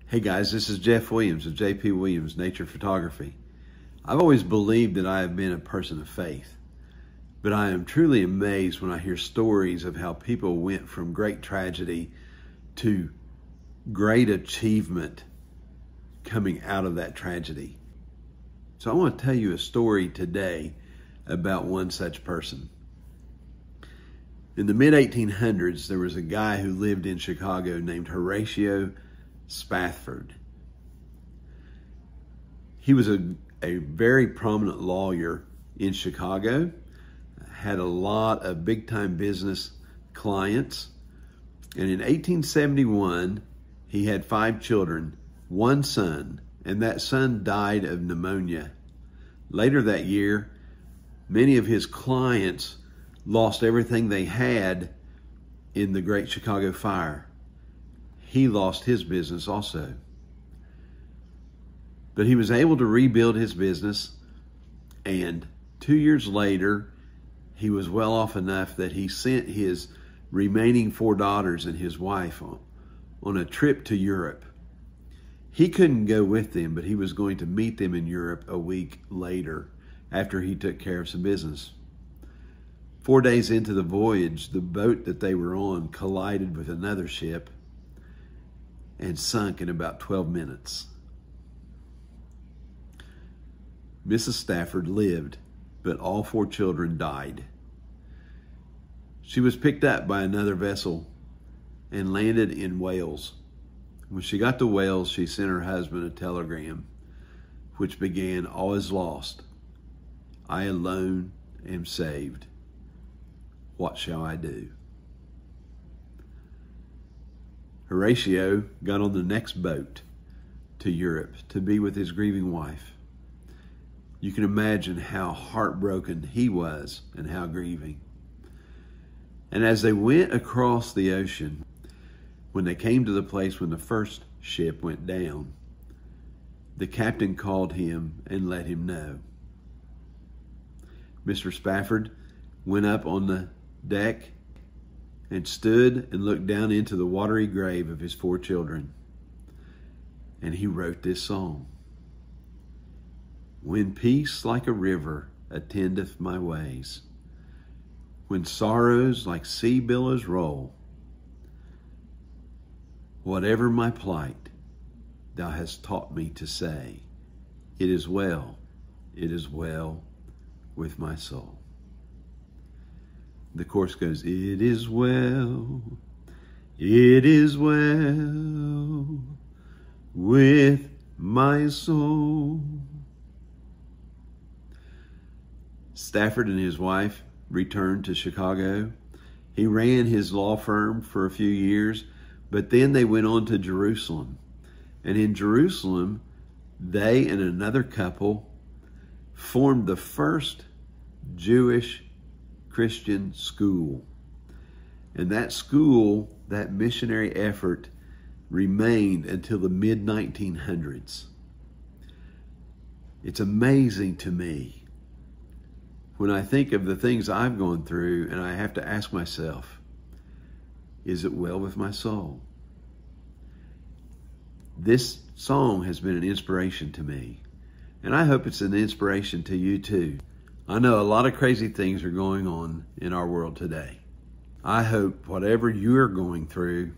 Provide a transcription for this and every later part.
Hey guys, this is Jeff Williams of J.P. Williams Nature Photography. I've always believed that I have been a person of faith, but I am truly amazed when I hear stories of how people went from great tragedy to great achievement coming out of that tragedy. So I want to tell you a story today about one such person. In the mid-1800s, there was a guy who lived in Chicago named Horatio Spafford. He was a very prominent lawyer in Chicago, had a lot of big-time business clients, and in 1871, he had 5 children, 1 son, and that son died of pneumonia. Later that year, many of his clients lost everything they had in the Great Chicago Fire. He lost his business also. But he was able to rebuild his business, and 2 years later, he was well off enough that he sent his remaining 4 daughters and his wife on a trip to Europe. He couldn't go with them, but he was going to meet them in Europe a week later after he took care of some business. 4 days into the voyage, the boat that they were on collided with another ship and sunk in about 12 minutes. Mrs. Spafford lived, but all 4 children died. She was picked up by another vessel and landed in Wales. When she got to Wales, she sent her husband a telegram, which began, "All is lost. I alone am saved. What shall I do?" Horatio got on the next boat to Europe to be with his grieving wife. You can imagine how heartbroken he was and how grieving. And as they went across the ocean, when they came to the place when the first ship went down, the captain called him and let him know. Mr. Spafford went up on the deck and stood and looked down into the watery grave of his 4 children. And he wrote this song. "When peace like a river attendeth my ways, when sorrows like sea billows roll, whatever my plight, thou hast taught me to say, it is well with my soul." The chorus goes, it is well with my soul. Spafford and his wife returned to Chicago. He ran his law firm for a few years, but then they went on to Jerusalem. And in Jerusalem, they and another couple formed the first Jewish Christian school. And that school, that missionary effort, remained until the mid-1900s. It's amazing to me when I think of the things I've gone through, and I have to ask myself, is it well with my soul? This song has been an inspiration to me, and I hope it's an inspiration to you too. I know a lot of crazy things are going on in our world today. I hope whatever you're going through,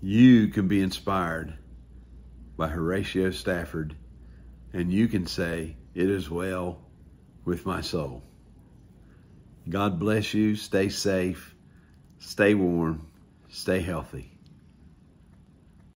you can be inspired by Horatio Spafford, and you can say, it is well with my soul. God bless you. Stay safe, stay warm, stay healthy.